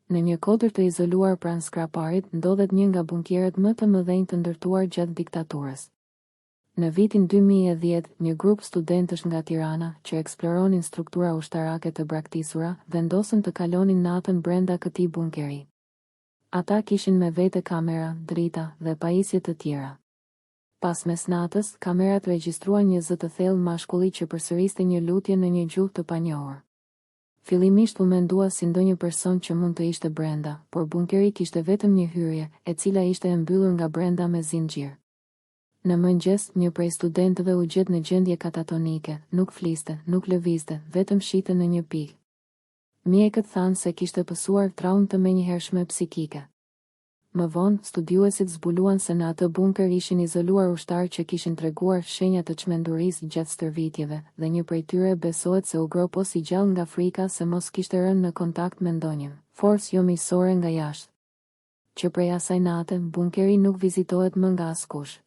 Në një kodër të izoluar pranë skraparit, ndodhet një nga bunkeret më të mëdhenj të ndërtuar gjatë diktaturës. Në vitin 2010, një grup studentësh nga Tirana, që eksploronin struktura ushtarake të braktisura, vendosën të kalonin natën brenda këtij bunkeri. Ata kishin me vete kamera, drita dhe pajisje të tjera. Pas mesnatës, kamerat regjistruan një zë të thellë mashkulli që përsëriste një lutje në një gjuhë të panjohur. Fillimisht u mendua si ndonjë person që mund të ishte brenda, por bunkeri kishte vetëm një hyrje, e cila ishte e mbyllur nga brenda me zinxhir. Në mëngjes, një prej studentëve u gjet në gjendje katatonike, nuk fliste, nuk lëvizte, vetëm shite në një pikë. Mjekët thanë se kishte pësuar traumë të menjëhershme psikike. Më vonë, studiuesit zbuluan se në atë bunker ishin izoluar ushtarë që kishin treguar shenja të çmendurisë gjatë stërvitjeve, dhe një prej tyre besohet se u gropo si gjallë nga frika se mos kishte rënë në kontakt me ndonjë forcë jo miqësore nga jashtë. Që prej asaj nate, bunkeri nuk vizitohet më nga askush.